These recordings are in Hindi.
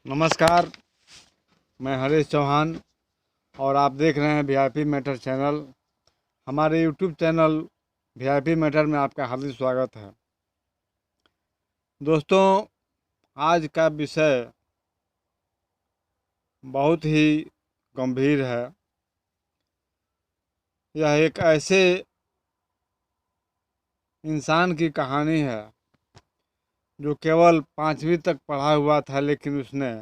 नमस्कार। मैं हरीश चौहान और आप देख रहे हैं वीआईपी मैटर चैनल। हमारे यूट्यूब चैनल वीआईपी मैटर में आपका हार्दिक स्वागत है। दोस्तों, आज का विषय बहुत ही गंभीर है। यह एक ऐसे इंसान की कहानी है जो केवल 5वीं तक पढ़ा हुआ था, लेकिन उसने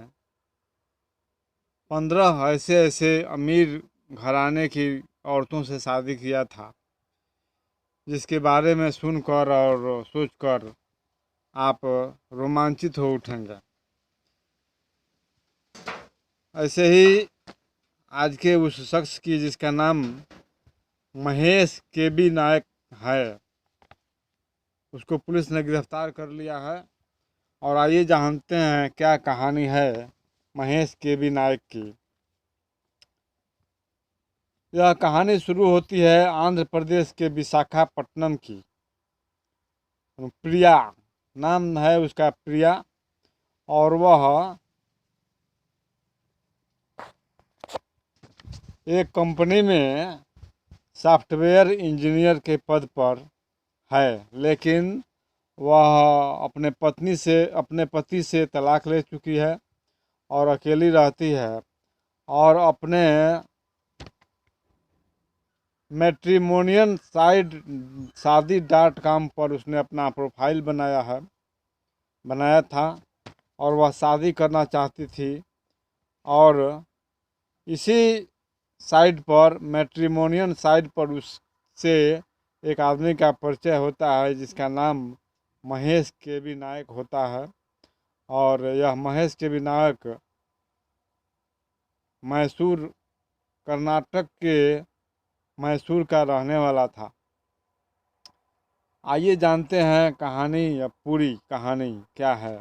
15 ऐसे ऐसे अमीर घराने की औरतों से शादी किया था, जिसके बारे में सुनकर और सोचकर आप रोमांचित हो उठेंगे। ऐसे ही आज के उस शख्स की जिसका नाम महेश केबी नायक है, उसको पुलिस ने गिरफ्तार कर लिया है। और आइए जानते हैं क्या कहानी है महेश केबी नायक की। यह कहानी शुरू होती है आंध्र प्रदेश के विशाखापट्टनम की। प्रिया नाम है उसका, प्रिया। और वह एक कंपनी में सॉफ्टवेयर इंजीनियर के पद पर है, लेकिन वह अपने पति से तलाक ले चुकी है और अकेली रहती है। और अपने मैट्रिमोनियल साइट शादी.com पर उसने अपना प्रोफाइल बनाया था और वह शादी करना चाहती थी। और इसी साइट पर, मैट्रिमोनियल साइट पर, उससे एक आदमी का परिचय होता है जिसका नाम महेश केबी नायक होता है। और यह महेश केबी नायक मैसूर, कर्नाटक के मैसूर का रहने वाला था। आइए जानते हैं कहानी, या पूरी कहानी क्या है।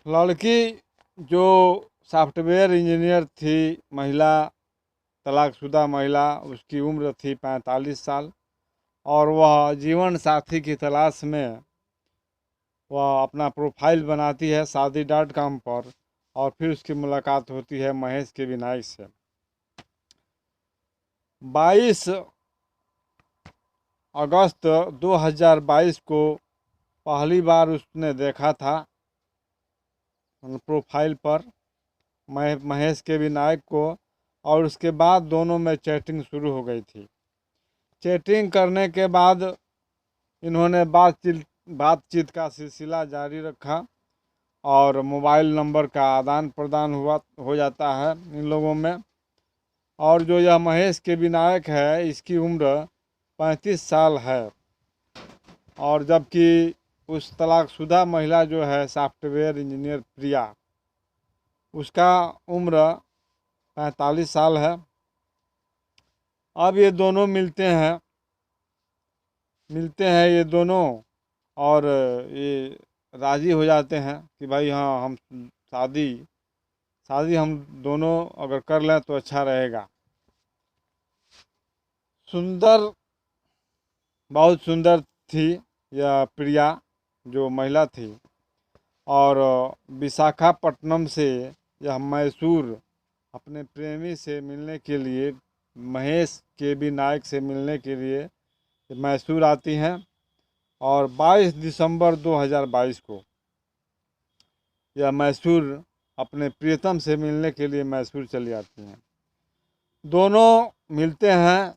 लड़की जो सॉफ्टवेयर इंजीनियर थी, महिला, तलाकशुदा महिला, उसकी उम्र थी 45 साल। और वह जीवन साथी की तलाश में वह अपना प्रोफाइल बनाती है शादी.com पर। और फिर उसकी मुलाकात होती है महेश केबी नायक से। 22 अगस्त 2022 को पहली बार उसने देखा था प्रोफाइल पर महेश केबी नायक को। और उसके बाद दोनों में चैटिंग शुरू हो गई थी। चैटिंग करने के बाद इन्होंने बातचीत का सिलसिला जारी रखा और मोबाइल नंबर का आदान प्रदान हो जाता है इन लोगों में। और जो यह महेश केबी नायक है, इसकी उम्र 35 साल है। और जबकि उस तलाकशुदा महिला जो है सॉफ्टवेयर इंजीनियर प्रिया, उसका उम्र 45 साल है। अब ये दोनों मिलते हैं ये दोनों, और ये राज़ी हो जाते हैं कि भाई हाँ, हम शादी हम दोनों अगर कर लें तो अच्छा रहेगा। बहुत सुंदर थी यह प्रिया, जो महिला थी। और विशाखापट्टनम से यह मैसूर अपने प्रेमी से मिलने के लिए, महेश केबी नायक से मिलने के लिए मैसूर आती हैं। और 22 दिसंबर 2022 को यह मैसूर अपने प्रियतम से मिलने के लिए मैसूर चली आती हैं। दोनों मिलते हैं,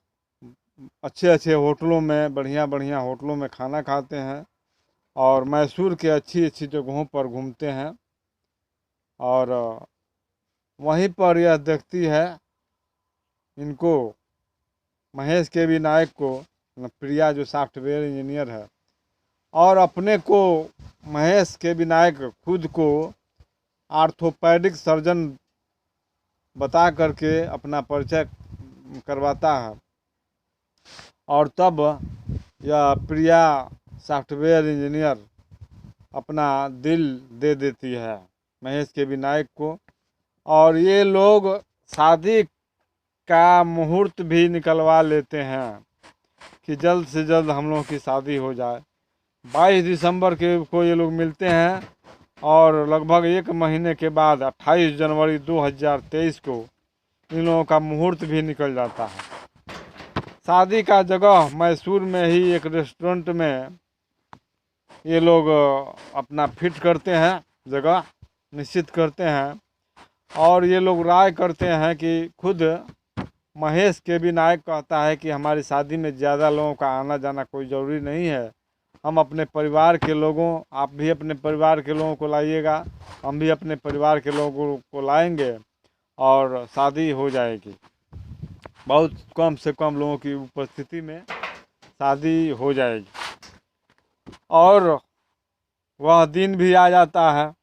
अच्छे अच्छे होटलों में, बढ़िया बढ़िया होटलों में खाना खाते हैं और मैसूर के अच्छी अच्छी जगहों पर घूमते हैं। और वहीं पर यह देखती है इनको, महेश केबी नायक को, प्रिया जो सॉफ्टवेयर इंजीनियर है। और अपने को महेश केबी नायक खुद को आर्थोपेडिक सर्जन बता करके अपना परिचय करवाता है। और तब यह प्रिया सॉफ्टवेयर इंजीनियर अपना दिल दे देती है महेश केबी नायक को। और ये लोग शादी का मुहूर्त भी निकलवा लेते हैं कि जल्द से जल्द हम लोग की शादी हो जाए। 22 दिसंबर के को ये लोग मिलते हैं और लगभग 1 महीने के बाद 28 जनवरी 2023 को इन लोगों का मुहूर्त भी निकल जाता है। शादी का जगह मैसूर में ही एक रेस्टोरेंट में ये लोग अपना फिट करते हैं, जगह निश्चित करते हैं। और ये लोग राय करते हैं कि खुद महेश के भी नायक कहता है कि हमारी शादी में ज़्यादा लोगों का आना जाना कोई ज़रूरी नहीं है, हम अपने परिवार के लोगों, आप भी अपने परिवार के लोगों को लाइएगा, हम भी अपने परिवार के लोगों को लाएंगे और शादी हो जाएगी। बहुत कम से कम लोगों की उपस्थिति में शादी हो जाएगी। और वह दिन भी आ जाता है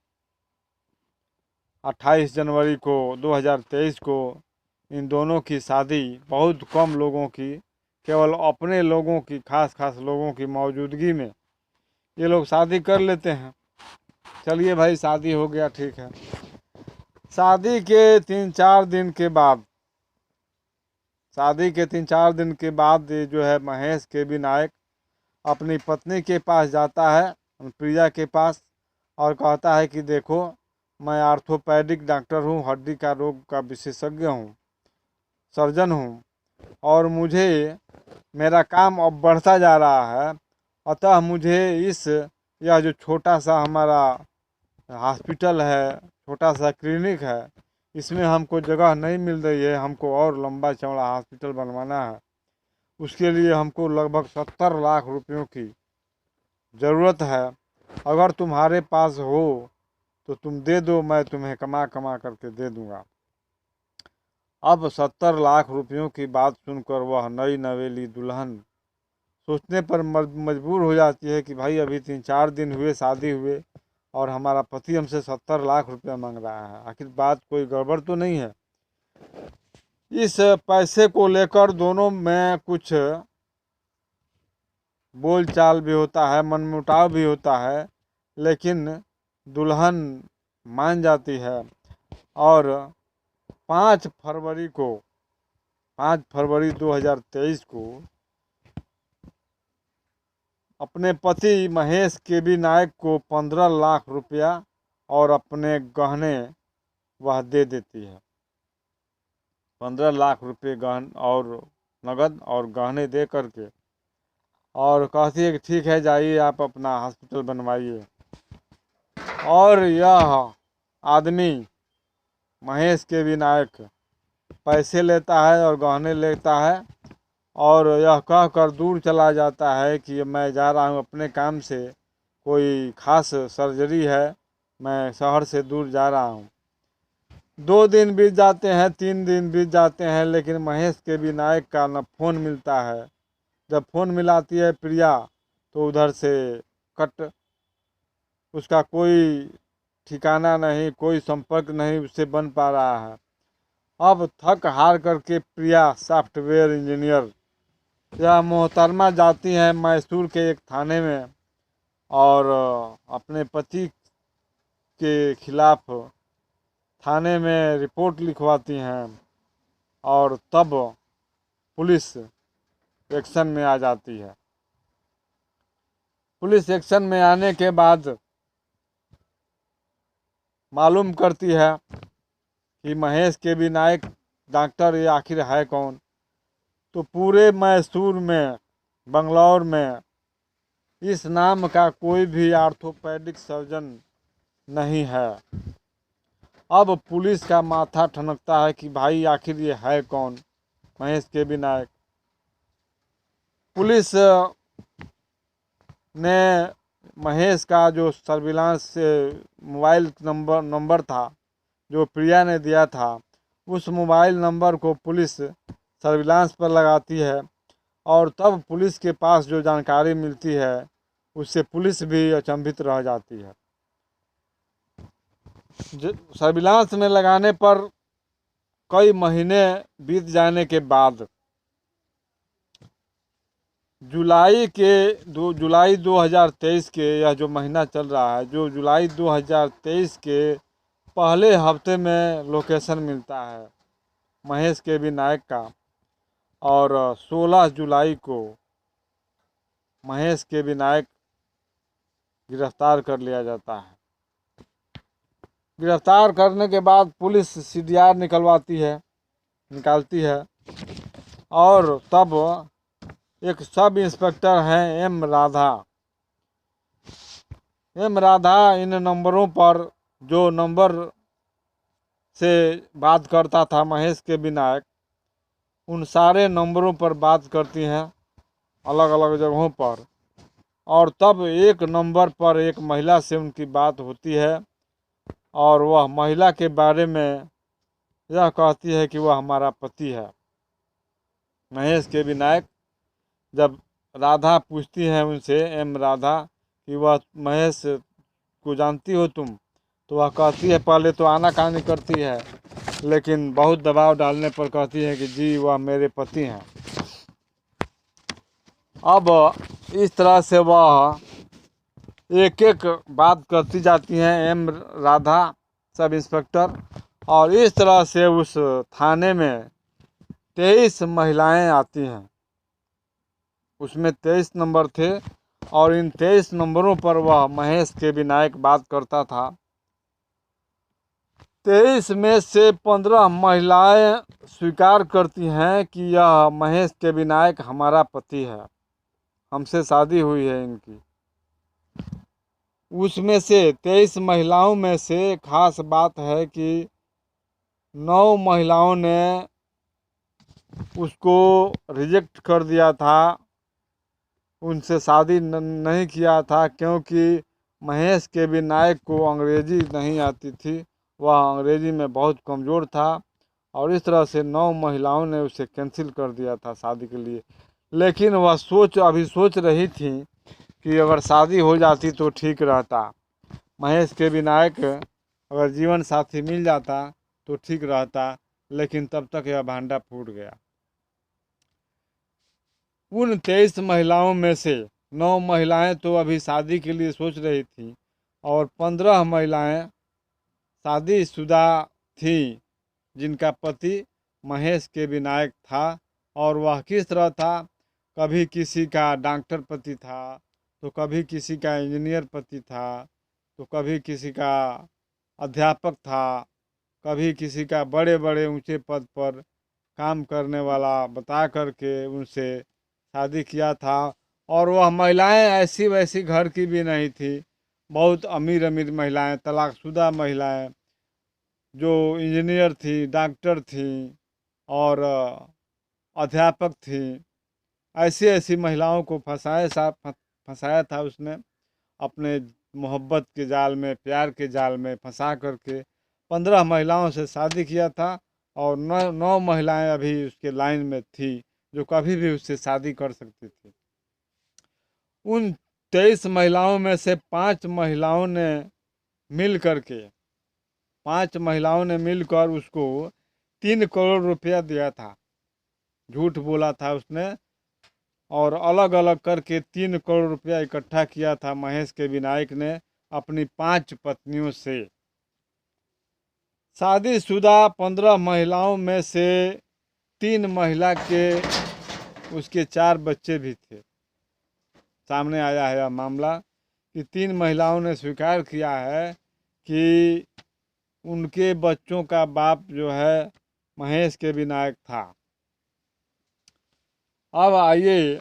28 जनवरी को 2023 को। इन दोनों की शादी बहुत कम लोगों की, केवल अपने लोगों की, खास खास लोगों की मौजूदगी में ये लोग शादी कर लेते हैं। चलिए भाई, शादी हो गया, ठीक है। शादी के 3-4 दिन के बाद, ये जो है महेश के भी नायक अपनी पत्नी के पास जाता है, प्रिया के पास, और कहता है कि देखो, मैं आर्थोपैडिक डॉक्टर हूँ, हड्डी का रोग का विशेषज्ञ हूँ, सर्जन हूँ, और मुझे मेरा काम अब बढ़ता जा रहा है, अतः मुझे यह जो छोटा सा हमारा हॉस्पिटल है, छोटा सा क्लिनिक है, इसमें हमको जगह नहीं मिल रही है, हमको और लंबा चौड़ा हॉस्पिटल बनवाना है। उसके लिए हमको लगभग 70 लाख रुपयों की ज़रूरत है। अगर तुम्हारे पास हो तो तुम दे दो, मैं तुम्हें कमा कमा करके दे दूँगा। अब 70 लाख रुपयों की बात सुनकर वह नई नवेली दुल्हन सोचने पर मजबूर हो जाती है कि भाई अभी 3-4 दिन हुए शादी हुए और हमारा पति हमसे 70 लाख रुपया मांग रहा है, आखिर बात कोई गड़बड़ तो नहीं है। इस पैसे को लेकर दोनों में कुछ बोलचाल भी होता है, मनमुटाव भी होता है, लेकिन दुल्हन मान जाती है और 5 फरवरी 2023 को अपने पति महेश के भी नायक को 15 लाख रुपया और अपने गहने वह दे देती है। 15 लाख रुपये गहन और नगद और गहने दे करके, और कहती है कि ठीक है, जाइए आप अपना हॉस्पिटल बनवाइए। और यह आदमी महेश के भी नायक पैसे लेता है और गहने लेता है और यह कहकर दूर चला जाता है कि मैं जा रहा हूँ अपने काम से, कोई खास सर्जरी है, मैं शहर से दूर जा रहा हूँ। 2 दिन बीत जाते हैं, 3 दिन बीत जाते हैं, लेकिन महेश के भी नायक का न फोन मिलता है। जब फोन मिलाती है प्रिया तो उधर से कट, उसका कोई ठिकाना नहीं, कोई संपर्क नहीं उससे बन पा रहा है। अब थक हार करके प्रिया, सॉफ्टवेयर इंजीनियर, यह मोहतरमा जाती हैं मैसूर के एक थाने में और अपने पति के खिलाफ थाने में रिपोर्ट लिखवाती हैं और तब पुलिस एक्शन में आ जाती है। पुलिस एक्शन में आने के बाद मालूम करती है कि महेश के भी नायक डॉक्टर ये आखिर है कौन। तो पूरे मैसूर में, बंगलौर में इस नाम का कोई भी आर्थोपैडिक सर्जन नहीं है। अब पुलिस का माथा ठनकता है कि भाई आखिर ये है कौन, महेश के भी नायक। पुलिस ने महेश का जो सर्विलांस से मोबाइल नंबर था जो प्रिया ने दिया था, उस मोबाइल नंबर को पुलिस सर्विलांस पर लगाती है और तब पुलिस के पास जो जानकारी मिलती है उससे पुलिस भी अचंभित रह जाती है। सर्विलांस में लगाने पर कई महीने बीत जाने के बाद जुलाई 2023 के, यह जो महीना चल रहा है, जो जुलाई 2023 के पहले हफ्ते में लोकेशन मिलता है महेश के भी नायक का और 16 जुलाई को महेश के भी नायक गिरफ्तार कर लिया जाता है। गिरफ्तार करने के बाद पुलिस सीडीआर निकालती है और तब एक सब इंस्पेक्टर हैं एम राधा इन नंबरों पर, जो नंबर से बात करता था महेश के विनायक, उन सारे नंबरों पर बात करती हैं अलग अलग जगहों पर। और तब एक नंबर पर एक महिला से उनकी बात होती है और वह महिला के बारे में यह कहती है कि वह हमारा पति है। महेश के विनायक जब राधा पूछती है उनसे, एम राधा, कि वह महेश को जानती हो तुम, तो वह कहती है, पहले तो आनाकानी करती है, लेकिन बहुत दबाव डालने पर कहती है कि जी वह मेरे पति हैं। अब इस तरह से वह एक एक बात करती जाती हैं एम राधा सब इंस्पेक्टर, और इस तरह से उस थाने में 23 महिलाएं आती हैं। उसमें 23 नंबर थे और इन 23 नंबरों पर वह महेश के विनायक बात करता था। 23 में से 15 महिलाएं स्वीकार करती हैं कि यह महेश के विनायक हमारा पति है, हमसे शादी हुई है इनकी। उसमें से 23 महिलाओं में से खास बात है कि 9 महिलाओं ने उसको रिजेक्ट कर दिया था, उनसे शादी नहीं किया था, क्योंकि महेश के विनायक को अंग्रेजी नहीं आती थी, वह अंग्रेजी में बहुत कमज़ोर था, और इस तरह से 9 महिलाओं ने उसे कैंसिल कर दिया था शादी के लिए। लेकिन वह अभी सोच रही थी कि अगर शादी हो जाती तो ठीक रहता, महेश के विनायक अगर जीवन साथी मिल जाता तो ठीक रहता, लेकिन तब तक यह भांडा फूट गया। उन 23 महिलाओं में से 9 महिलाएं तो अभी शादी के लिए सोच रही थी और 15 महिलाएं शादीशुदा थी जिनका पति महेश के विनायक था। और वह किस तरह था, कभी किसी का डॉक्टर पति था, तो कभी किसी का इंजीनियर पति था, तो कभी किसी का अध्यापक था, कभी किसी का बड़े बड़े ऊंचे पद पर काम करने वाला बता करके उनसे शादी किया था। और वह महिलाएं ऐसी वैसी घर की भी नहीं थी, बहुत अमीर अमीर महिलाएं, तलाकशुदा महिलाएं, जो इंजीनियर थी, डॉक्टर थी और अध्यापक थी। ऐसी ऐसी महिलाओं को फंसाया था उसने अपने मोहब्बत के जाल में, प्यार के जाल में फंसा करके 15 महिलाओं से शादी किया था। और 9 महिलाएं अभी उसके लाइन में थी जो कभी भी उससे शादी कर सकती थी। उन 23 महिलाओं में से 5 महिलाओं ने मिलकर उसको 3 करोड़ रुपया दिया था। झूठ बोला था उसने और अलग अलग करके 3 करोड़ रुपया इकट्ठा किया था महेश के विनायक ने अपनी 5 पत्नियों से। शादीशुदा 15 महिलाओं में से 3 महिला के उसके 4 बच्चे भी थे। सामने आया है यह मामला कि 3 महिलाओं ने स्वीकार किया है कि उनके बच्चों का बाप जो है महेश के विनायक था। अब आइए,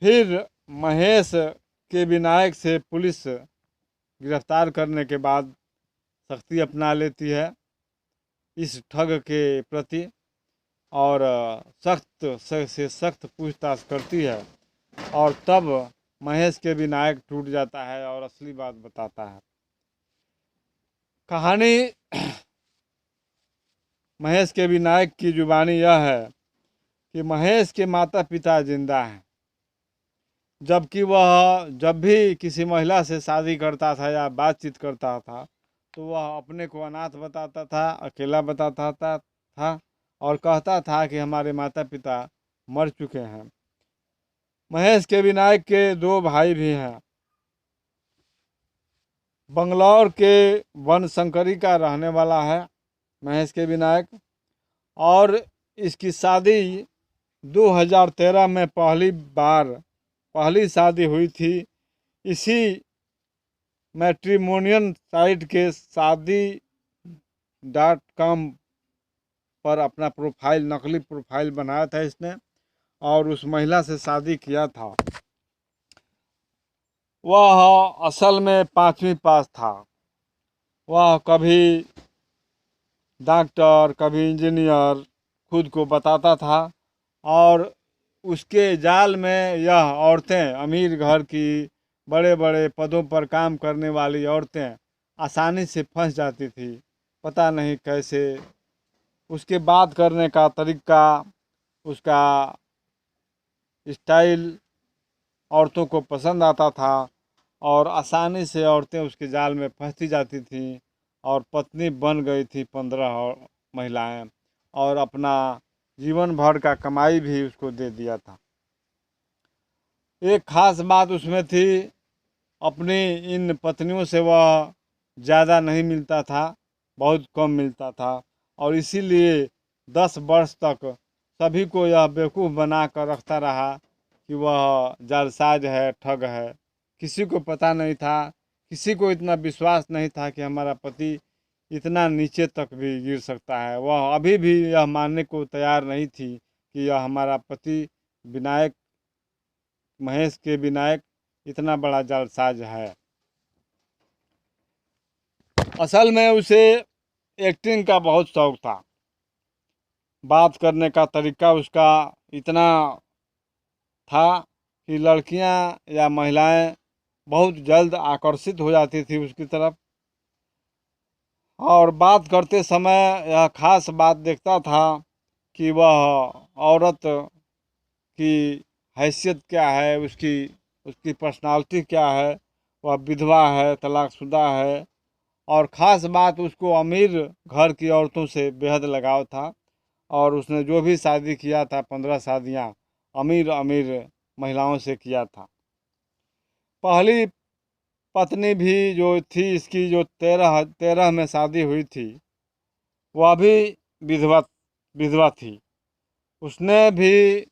फिर महेश के विनायक से पुलिस गिरफ्तार करने के बाद सख्ती अपना लेती है इस ठग के प्रति और सख्त से सख्त पूछताछ करती है। और तब महेश के विनायक टूट जाता है और असली बात बताता है। कहानी महेश के विनायक की जुबानी यह है कि महेश के माता पिता जिंदा हैं, जबकि वह जब भी किसी महिला से शादी करता था या बातचीत करता था तो वह अपने को अनाथ बताता था, अकेला बताता था और कहता था कि हमारे माता पिता मर चुके हैं। महेश के विनायक के 2 भाई भी हैं। बंगलौर के बनशंकरी का रहने वाला है महेश के विनायक, और इसकी शादी 2013 में पहली शादी हुई थी इसी मैट्रिमोनियल साइट के शादी.com पर अपना प्रोफाइल, नकली प्रोफाइल बनाया था इसने और उस महिला से शादी किया था। वह असल में 5वीं पास था। वह कभी डॉक्टर, कभी इंजीनियर खुद को बताता था और उसके जाल में यह औरतें, अमीर घर की बड़े बड़े पदों पर काम करने वाली औरतें आसानी से फंस जाती थी, पता नहीं कैसे। उसके बात करने का तरीका, उसका स्टाइल औरतों को पसंद आता था और आसानी से औरतें उसके जाल में फंसती जाती थीं और पत्नी बन गई थी 15 महिलाएं और अपना जीवन भर का कमाई भी उसको दे दिया था। एक खास बात उसमें थी, अपनी इन पत्नियों से वह ज़्यादा नहीं मिलता था, बहुत कम मिलता था और इसीलिए 10 वर्ष तक सभी को यह बेवकूफ़ बना कर रखता रहा कि वह जालसाज है, ठग है। किसी को पता नहीं था, किसी को इतना विश्वास नहीं था कि हमारा पति इतना नीचे तक भी गिर सकता है। वह अभी भी यह मानने को तैयार नहीं थी कि यह हमारा पति विनायक, महेश के विनायक इतना बड़ा जालसाज है। असल में उसे एक्टिंग का बहुत शौक था। बात करने का तरीका उसका इतना था कि लड़कियां या महिलाएं बहुत जल्द आकर्षित हो जाती थी उसकी तरफ और बात करते समय यह खास बात देखता था कि वह औरत की हैसियत क्या है, उसकी उसकी पर्सनालिटी क्या है, वह विधवा है, तलाकशुदा है। और ख़ास बात, उसको अमीर घर की औरतों से बेहद लगाव था और उसने जो भी शादी किया था 15 शादियाँ अमीर अमीर महिलाओं से किया था। पहली पत्नी भी जो थी इसकी, जो 13 में शादी हुई थी, वह भी विधवा विधवा थी। उसने भी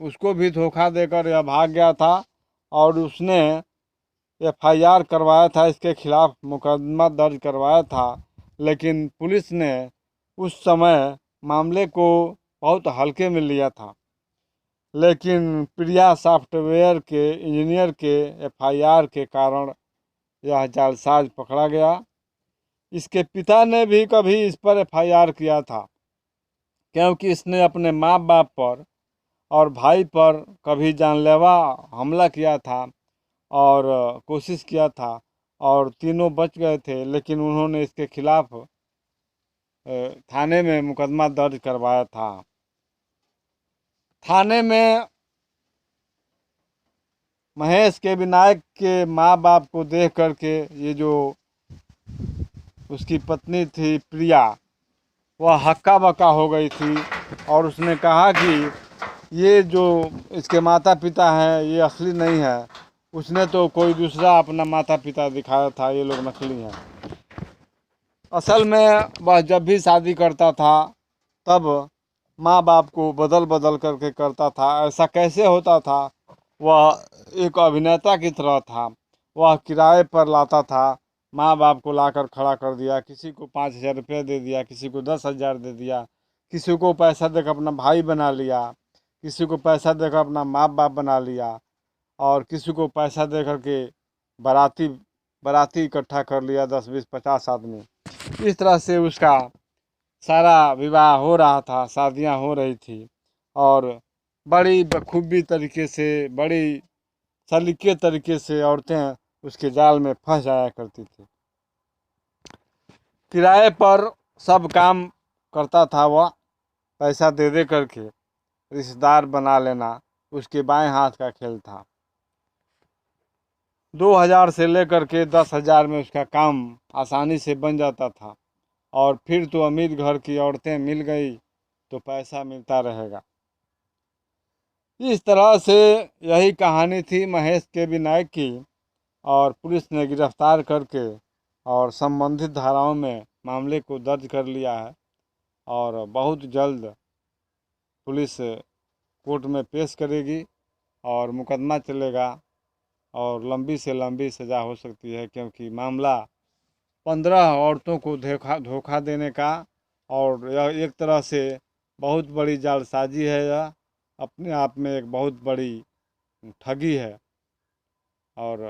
उसको भी धोखा देकर यह भाग गया था और उसने एफआईआर करवाया था, इसके खिलाफ मुकदमा दर्ज करवाया था। लेकिन पुलिस ने उस समय मामले को बहुत हल्के में लिया था। लेकिन प्रिया सॉफ्टवेयर के इंजीनियर के एफआईआर के कारण यह जालसाज पकड़ा गया। इसके पिता ने भी कभी इस पर एफआईआर किया था, क्योंकि इसने अपने माँ बाप पर और भाई पर कभी जानलेवा हमला किया था और कोशिश किया था और तीनों बच गए थे। लेकिन उन्होंने इसके खिलाफ थाने में मुकदमा दर्ज करवाया था। थाने में महेश के विनायक के माँ बाप को देख करके ये जो उसकी पत्नी थी प्रिया, वह हक्का बक्का हो गई थी और उसने कहा कि ये जो इसके माता पिता हैं ये असली नहीं है। उसने तो कोई दूसरा अपना माता पिता दिखाया था, ये लोग नकली हैं। असल में वह जब भी शादी करता था तब माँ बाप को बदल बदल करके करता था। ऐसा कैसे होता था? वह एक अभिनेता की तरह था। वह किराए पर लाता था, माँ बाप को लाकर खड़ा कर दिया, किसी को 5,000 रुपये दे दिया, किसी को 10,000 दे दिया, किसी को पैसा देकर अपना भाई बना लिया, किसी को पैसा देकर अपना माँ बाप बना लिया और किसी को पैसा दे करके बाराती बाराती इकट्ठा कर लिया, 10, 20, 50 आदमी। इस तरह से उसका सारा विवाह हो रहा था, शादियां हो रही थी और बड़ी बखूबी तरीके से, बड़ी सलीके तरीके से औरतें उसके जाल में फंस जाया करती थी। किराए पर सब काम करता था वह, पैसा दे दे करके रिश्तेदार बना लेना उसके बाएं हाथ का खेल था। 2,000 से लेकर के 10,000 में उसका काम आसानी से बन जाता था और फिर तो अमीर घर की औरतें मिल गई तो पैसा मिलता रहेगा। इस तरह से यही कहानी थी महेश के विनायक की और पुलिस ने गिरफ्तार करके और संबंधित धाराओं में मामले को दर्ज कर लिया है और बहुत जल्द पुलिस कोर्ट में पेश करेगी और मुकदमा चलेगा और लंबी से लंबी सज़ा हो सकती है, क्योंकि मामला 15 औरतों को धोखा देने का, और यह एक तरह से बहुत बड़ी जालसाजी है। यह अपने आप में एक बहुत बड़ी ठगी है। और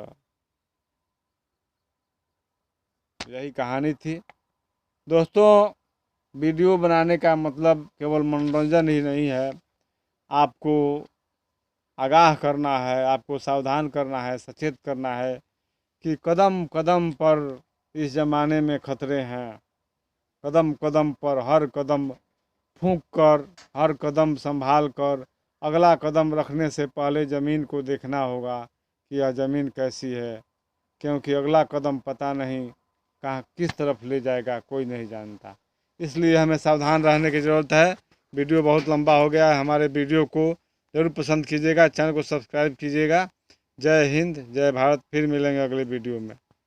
यही कहानी थी दोस्तों। वीडियो बनाने का मतलब केवल मनोरंजन ही नहीं है, आपको आगाह करना है, आपको सावधान करना है, सचेत करना है कि कदम कदम पर इस ज़माने में खतरे हैं। कदम कदम पर हर कदम फूंक कर, हर कदम संभाल कर, अगला कदम रखने से पहले ज़मीन को देखना होगा कि यह ज़मीन कैसी है, क्योंकि अगला कदम पता नहीं कहाँ किस तरफ ले जाएगा, कोई नहीं जानता। इसलिए हमें सावधान रहने की ज़रूरत है। वीडियो बहुत लंबा हो गया है, हमारे वीडियो को ज़रूर पसंद कीजिएगा, चैनल को सब्सक्राइब कीजिएगा। जय हिंद, जय भारत। फिर मिलेंगे अगले वीडियो में।